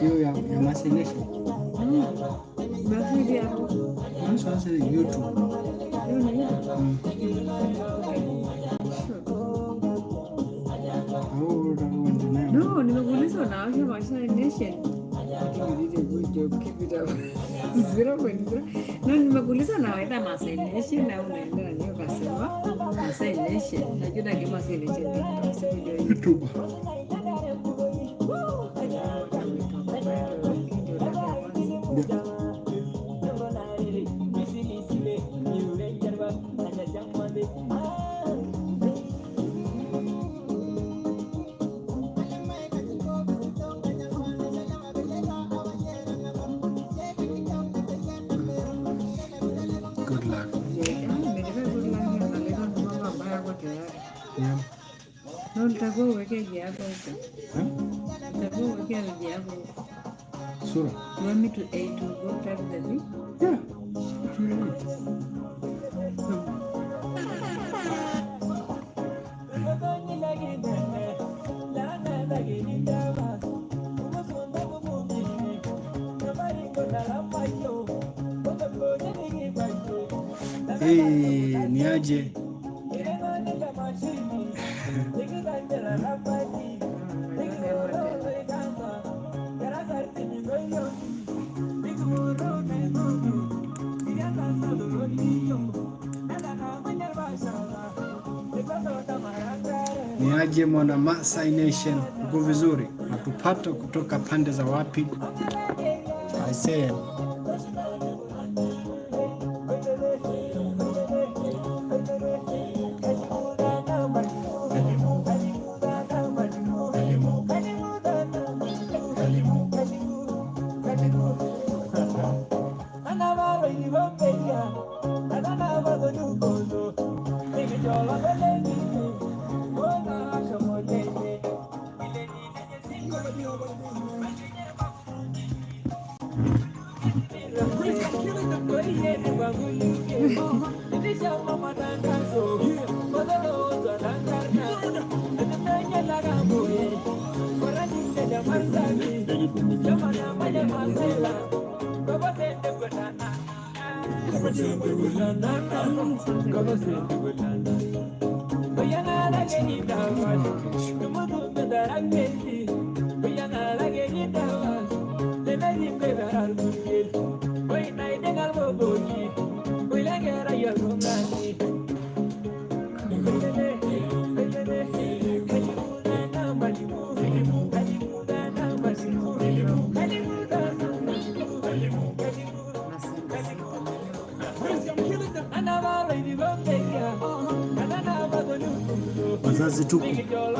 hiyo ya maselesha sasa YouTube no, nimekuuliza na wake Masai Nation. No, nimekuuliza na waita Masai Nation na unaenda niyo kasema Masai Nation. Najua kama Masai Nation YouTube. Good luck. Yeah. No, nitakuwa uweke hapo huko. Nitakuwa uweke hapo. Sura. You want me to go type the thing? Yeah. Hey, ni aje? Ni aje mwana Masai Nation, uko vizuri? Natupata kutoka pande za wapi? I say wazazi tuko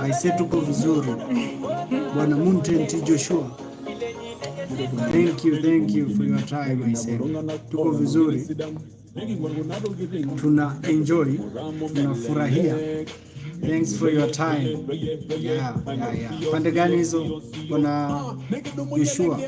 aise, tuko vizuri bwana Muntent Joshua. Thank you for your time. I said tuko vizuri, tuna enjoy, tunafurahia. Thanks for your time. Yeah. Pande gani hizo bwana Joshua?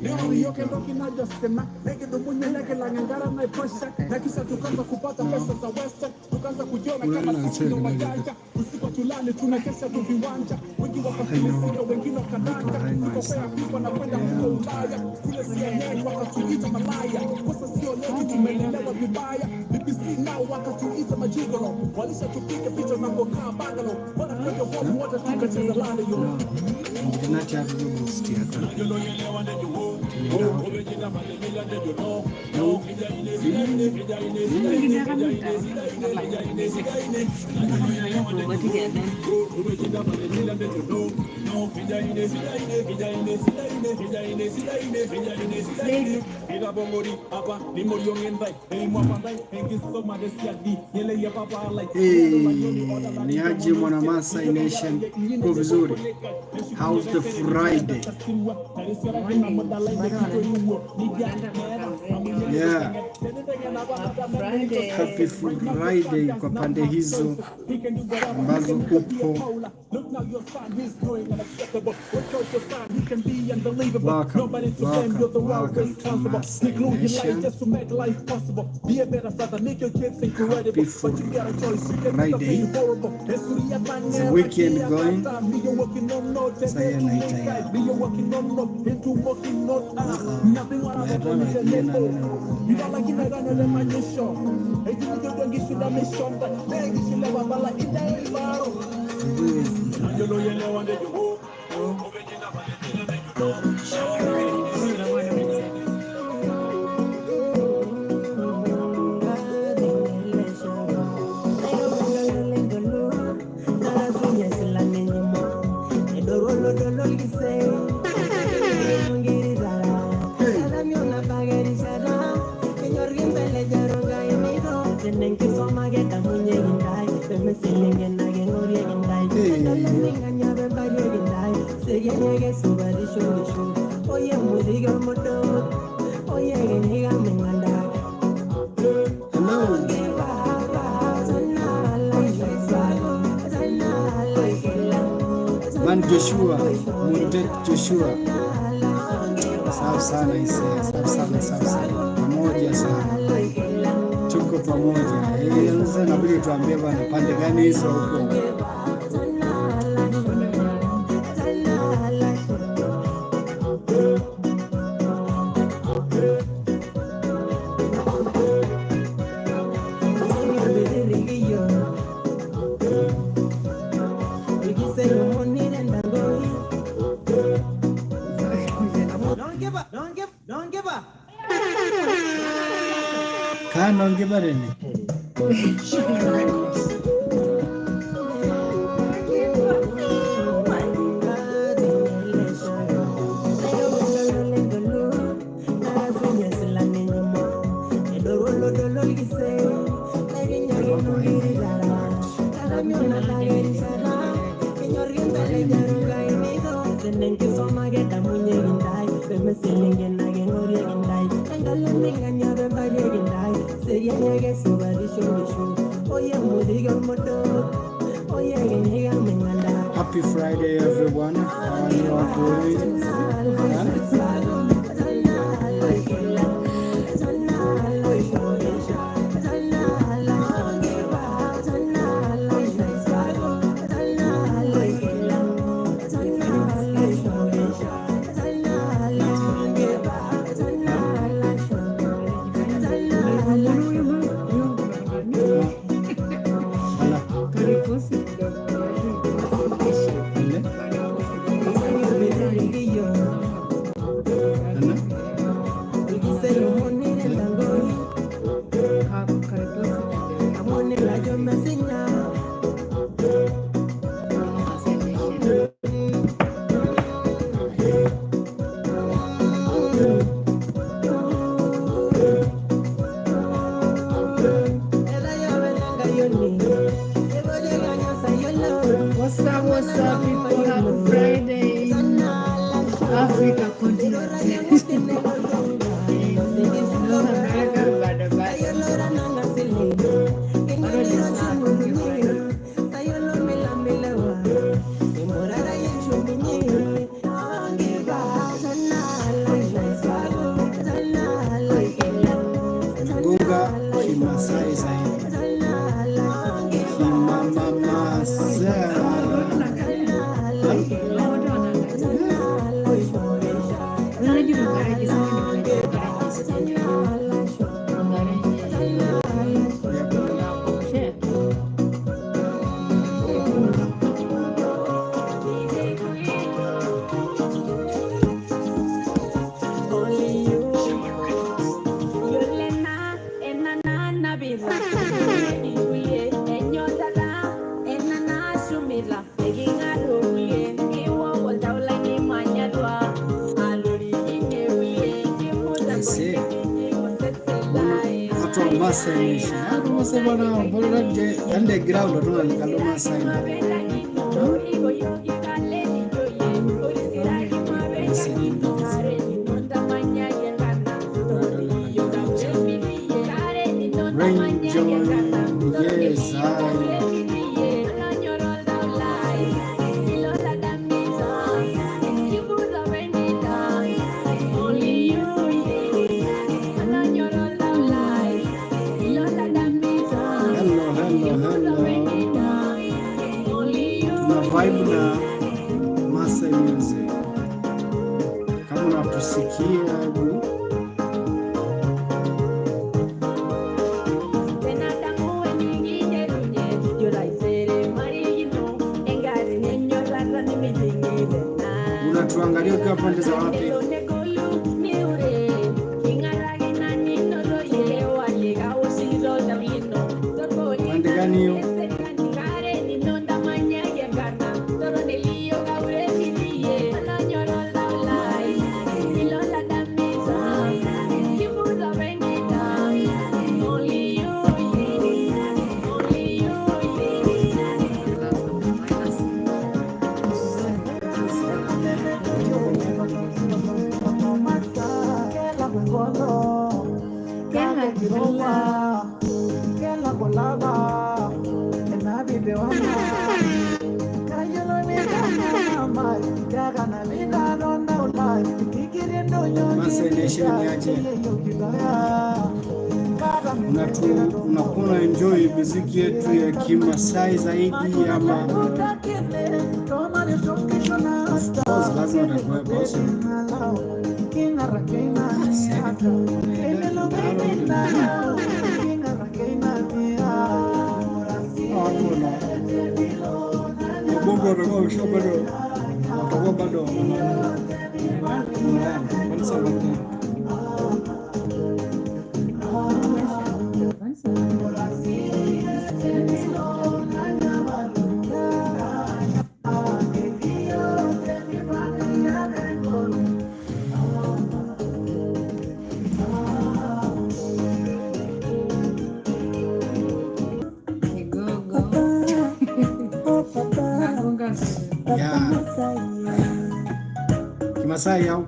Leo yoke ndo kinachosema nege dumunye nege la ngangara na iposha na kisha tukaanza kupata pesa za western, tukaanza kujiona kama sisi ndio wajanja. Usiku tulani tunakesha tu viwanja, wengi wakafilisika wengine wakadanga, tukopea pipa na kwenda huko Ulaya kule CNN wakatuita malaya. Sasa sio leo tumeelewa vibaya, BBC nao wakatuita majigolo, walisha tupige picha na kukaa bangalo, bora kwa hiyo wote tukacheza lale yo. Tunacha hapo mstia hapa. Ni aje mwana Masai Nation, kwa vizuri. How's the Friday? Yeah. Happy Friday kwa pande hizo ambazo upo. Welcome to Masai Nation. Happy Friday. The weekend going. Saya naita ya. Man Joshua, Mundet Joshua. Safi sana Isaya, safi sana. Pamoja sana. Tuko pamoja. Sasa nabidi tuambie bana pande gani hizo huko. Don't give it any. Happy Friday, everyone. How are you all doing? inaitwa Masai Nation. Hapo sasa bwana, mbona nje underground ndo tunalika Masai. Yes, vibe na Masai music. Kama unatusikia hebu unatuangalia ukiwa pande za wapi? Pande gani hiyo? Masai Nation ni aje? Unakuwa enjoy muziki yetu ya Kimasai zaidi ama? Of course, lazima utakuwa boss. Bado Kimasai au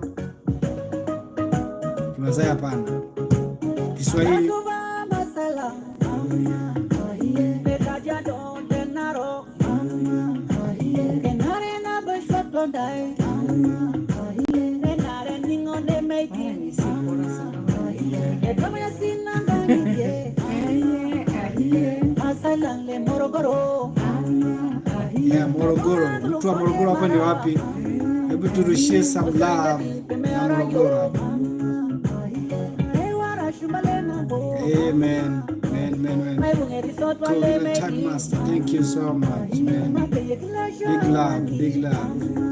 Kimasai? Hapana, Kiswahili. Morogoro. Mtu wa Morogoro hapa ni wapi? Hebu turushie some love na Morogoro. Amen. Master, thank you so much, man. Big love.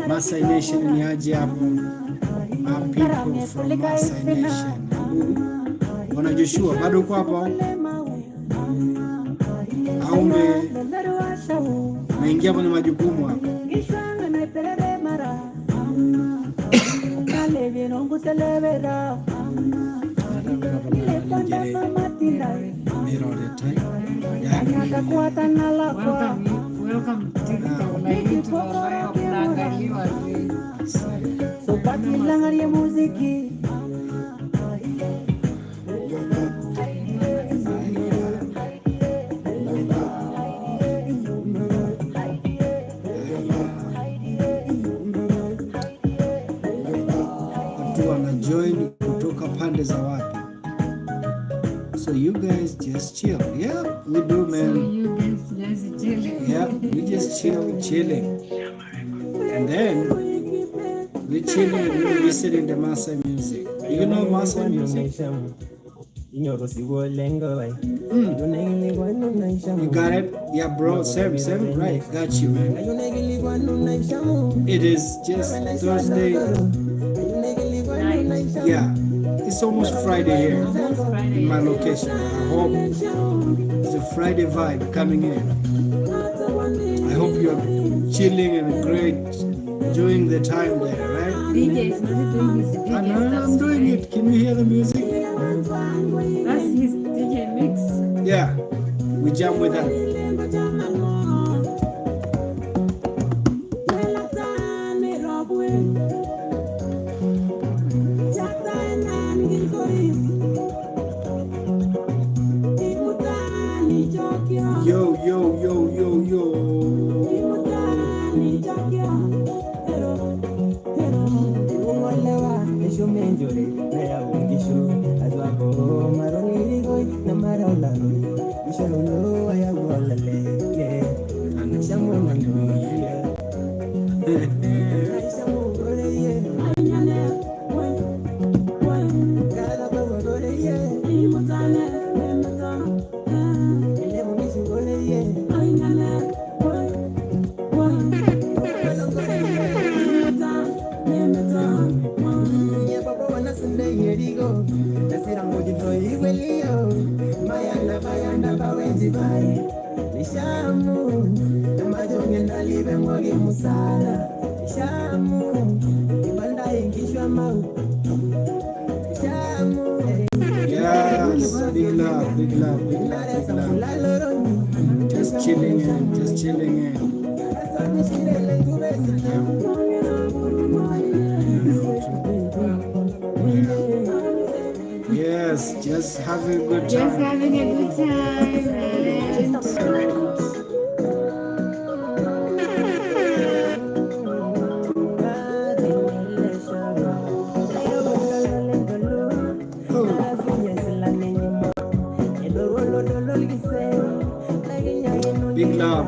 Masai Nation ni aje hapo? People from Masai Nation. Bwana Joshua bado uko hapo au umeingia kwenye majukumu hapo? Welcome to watu wana join kutoka pande za wapi. So you guys just chill. Yeah, we do, man. So you guys just chill. Yeah, we just chilling. And then we chilling and we listening to Maasai music. You know Maasai music? You got it? Yeah, bro. Same, right. Got you, man. It is just Thursday. Yeah, it's almost Friday here in my location. I hope it's a Friday vibe coming in. I hope you're chilling and great, enjoying the time there, right? DJ is not doing his DJ stuff. I'm doing it. Can you hear the music? That's his DJ mix. Yeah, we jam with that. Yo. Yes, big love. Just chilling in. Yes, just having a good time.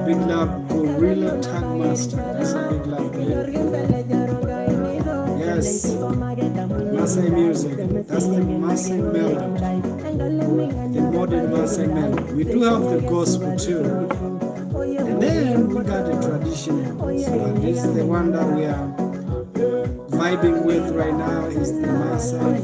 Big love, Gorilla Tag Master. That's a big love, man. Yes, Maasai music. That's the Maasai melody, the modern Maasai melody. We do have the gospel too, and then we got the traditional. So this is the one that we are vibing with right now. Is the Maasai.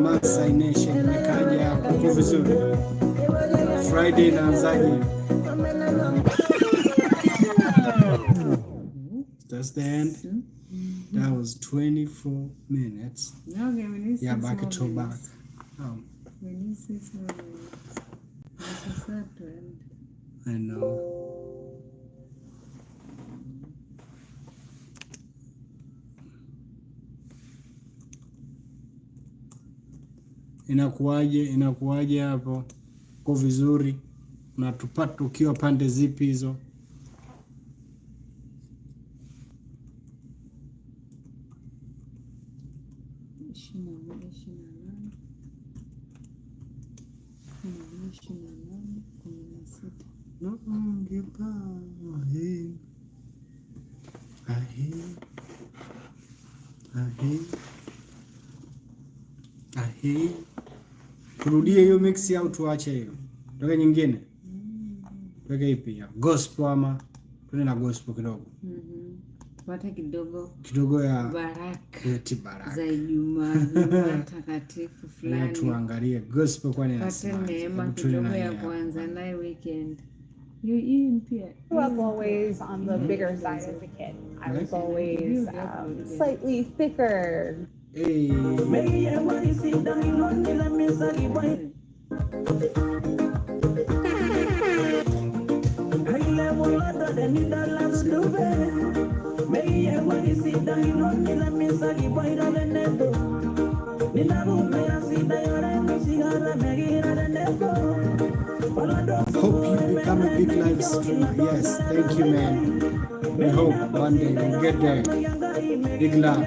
Maasai Nation imekaja kuko vizuri. Friday inaanzaje? That's the end. That was 24 minutes. Okay, we need yeah, back to back. We need 6 more minutes. That's sad to end. I know. Inakuwaje hapo? Kwa vizuri? Unatupata ukiwa pande zipi hizo? Turudie hiyo mix au tuache hiyo? Tuweke nyingine? Tuweke ipi ya gospel ama Tuna na gospel kidogo. Pata kidogo ya baraka za Ijumaa takatifu fulani. Tuangalie gospel kwani inasema. Pata neema kidogo ya kuanza naye weekend. You was always on the bigger side as a kid. I was always slightly thicker. Hey. Hope you become a big live streamer. Yes, thank you, man. We hope one day we'll get there. Big love.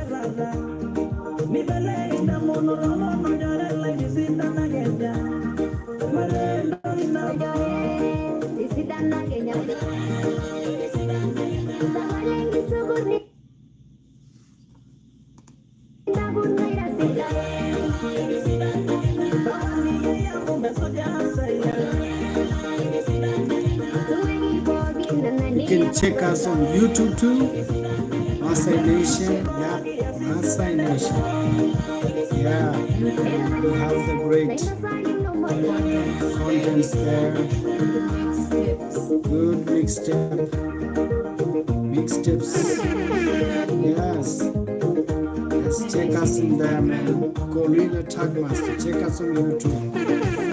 You can check us on YouTube too. Maasai Nation, yeah, Maasai Nation. Yeah, we have the great contents there. Good mixtapes. Yes. Let's check us in there, man. Gorilla Tagmaster. Check us on YouTube.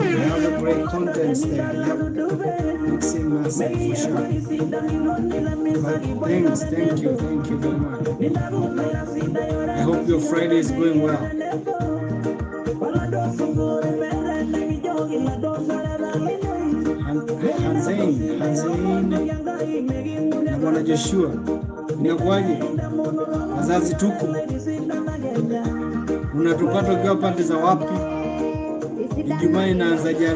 We have the great contents there. Yep. Mixing massive for sure. But thanks, thank you very much. I hope your Friday is going well. Hanzain na Bwana Joshua, inakuwaje? Wazazi tuko, unatupata ukiwa pande za wapi? Ijumaa inaanzaje?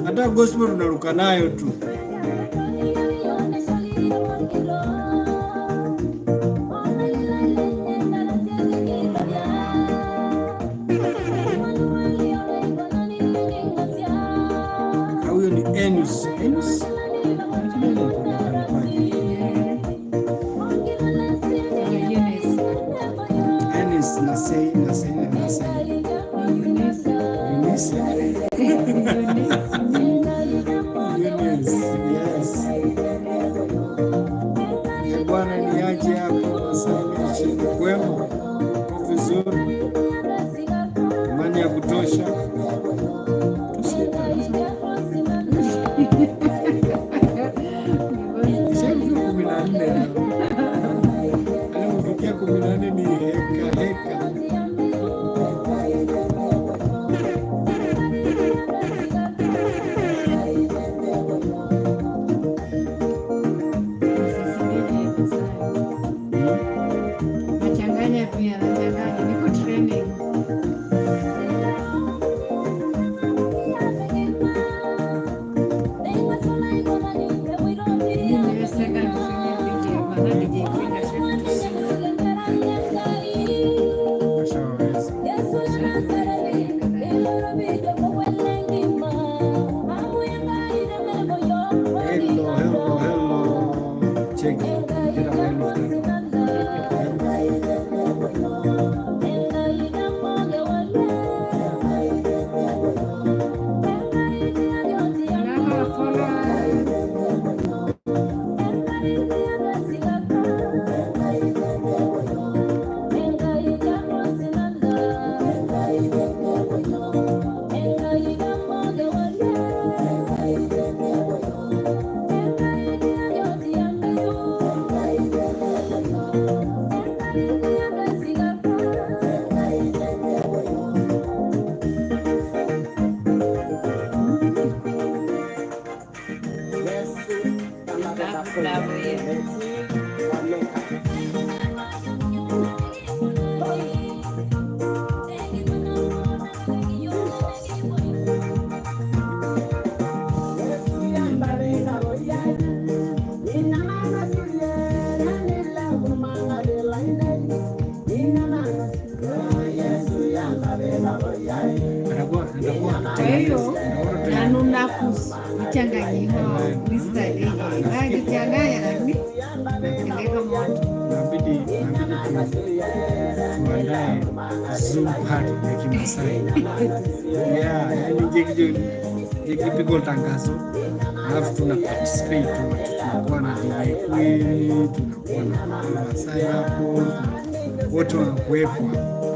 Hata gospel tunaruka nayo tu. Huyo ni Enus. Bwana ni aje hapo Maasai kwema, uko vizuri, imani ya kutosha. Kufikia 14 ni heka. Kwa hiyo nanuna kuchanganyika mistari akichanganya nani napeleka moto, inabidi tuandae Zoom party ya Kimasai. Yani jekipigwa tangazo, alafu tuna participate, tunakuwa na DJ Queen, tunakuwa na Masai hapo, wote wanakuwepo.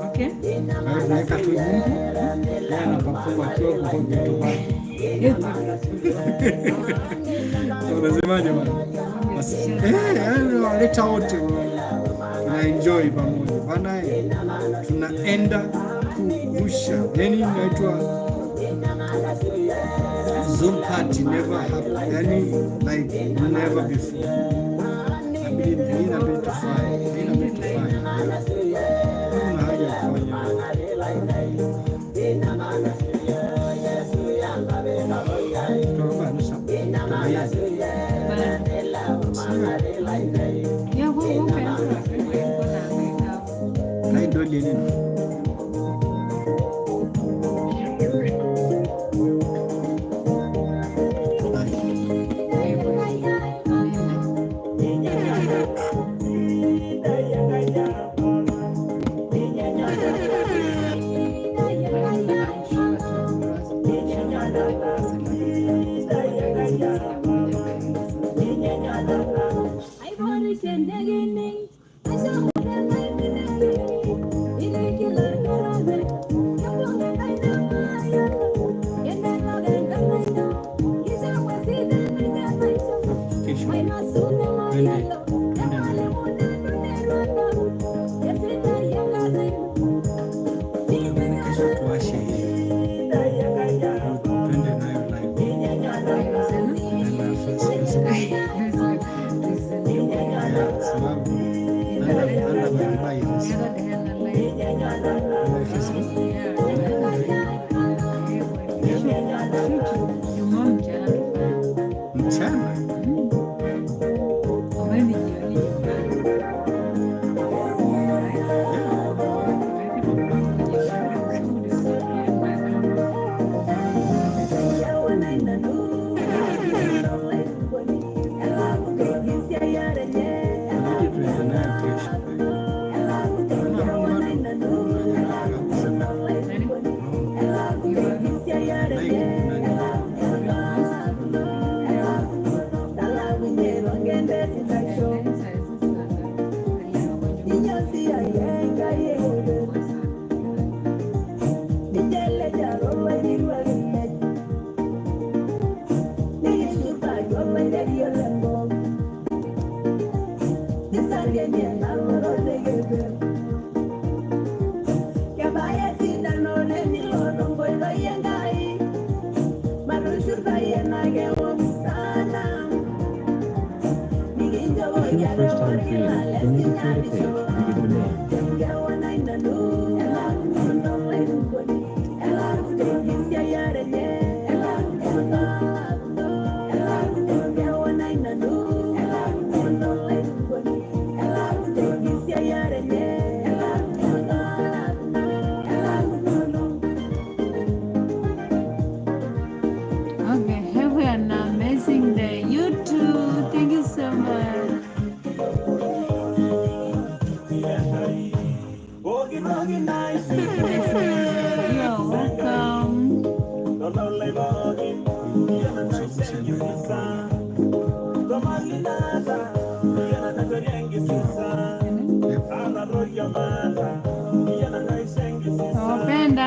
okay, tunaweka tu Mungu anapafunga akiwa kwa vitu baki. Unasemaje bwana? Waleta wote na enjoy pamoja bana, tunaenda kurusha, yani inaitwa Zoom party never happened, yani like never before. Inabidi tufanye kuna haja ya kufanya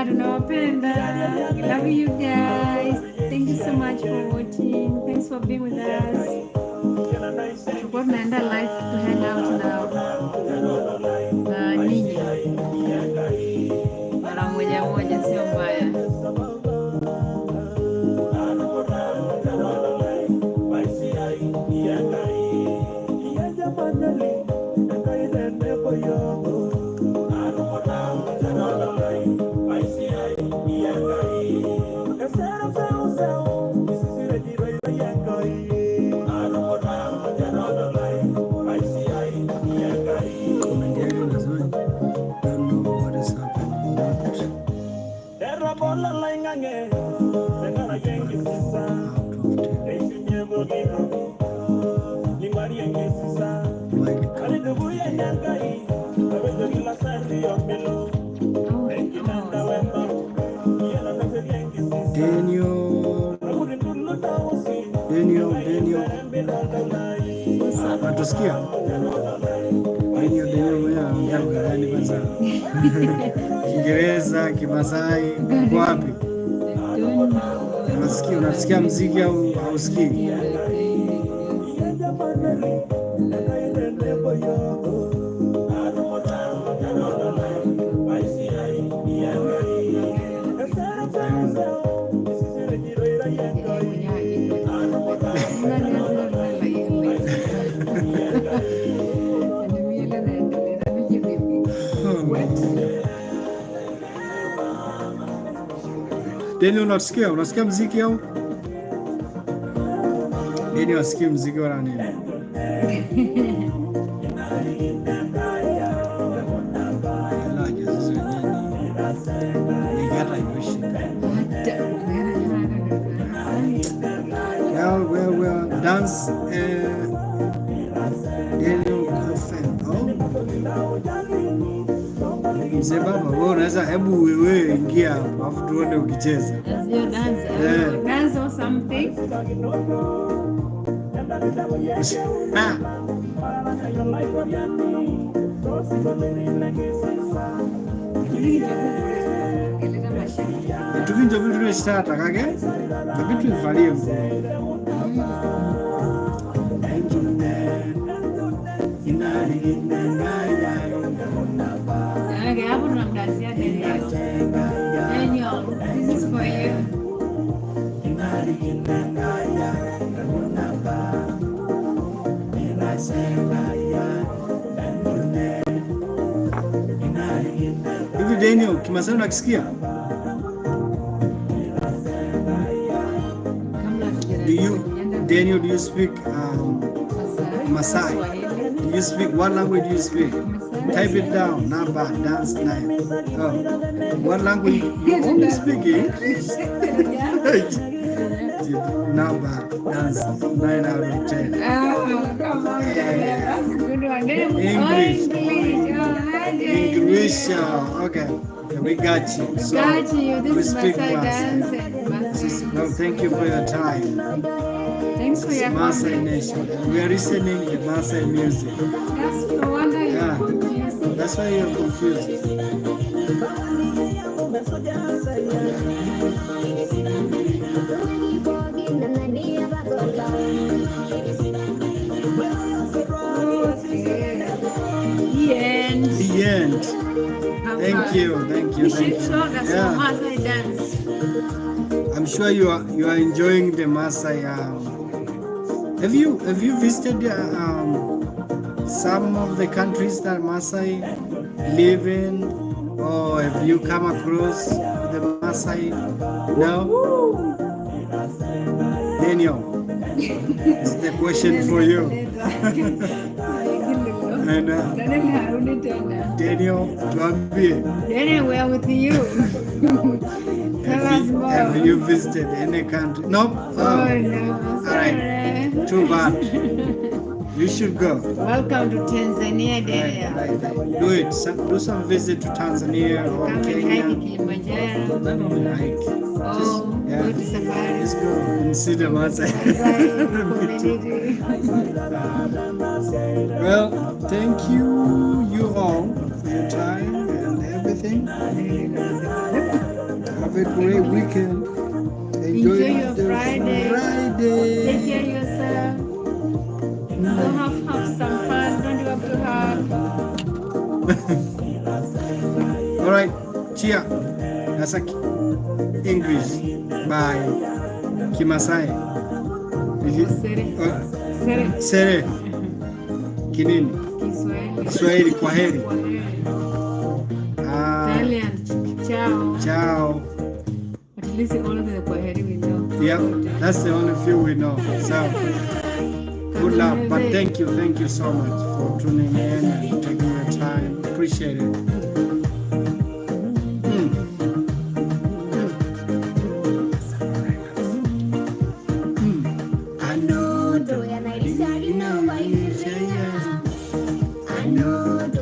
tunawapenda. Love you guys. Thank you so much for watching. Thanks for being with us. Tulikuwa tunaenda live to hang out na ninyi mara moja moja, sio mbaya. Yeah. Natusikia gani kwanza? Kiingereza, Kimasai, wapi? Unasikia muziki au hausikii? Deni, unasikia muziki au? Deni wasikie muziki wala nini? Well, dance Mzee baba, wewe unaweza, hebu wewe ingia hapo afu tuone ukicheza. Dance or something. Tukinja vitu tunashitata kage na vitu vivalie nguo. Okay, hapo tunamdansia Daniel. Daniel, this is for you. Hivi Daniel, Kimasai unakisikia? Daniel, do you speak Masai? Do you speak, what language do you speak? Type it down. Naba, dance night. Oh. What language you only speak English? Naba, dance 9 out of 10. Oh, come on. That's a good one. English. English. Okay. We got you. So Got you. This we is speak Masai Masai. dance. Well, thank you for your time. Thanks for your Masai comments. Nation. We are listening to Masai music. That's no wonder you're confused. That's why you're confused. The end. Thank you. You should show us Yeah. Masai dance. I'm sure you are enjoying the Masai. Have you visited some of the countries that Masai live in, or have you come across the Masai? No. Daniel, it's the question for you. And Daniel, tuambie. Daniel, we are with you. Tell us more. Have you visited any country? Nope. Oh, no. All right. Too bad. You should go. Welcome to Tanzania, Daniel. Right. Do it. Do some visit to Tanzania or Come and hike Kenya. Kilimanjaro. Hike. Oh, yeah. go to safari. Let's go and see the Masai. Community. Well, thank you all for your time and everything. Have a great weekend. Enjoy your the Friday. Take care of yourself. Go have some fun. Don't you have to have. All right. Cheer. That's English. Bye. Kimasai. Sere. Kinini? Kiswahili. Kwaheri. Italian. Ciao. Ciao. At least all of the kwaheri we know. Yeah, that's the only few we know. So good luck, but thank you so much for tuning in and taking your time. Appreciate it. I know.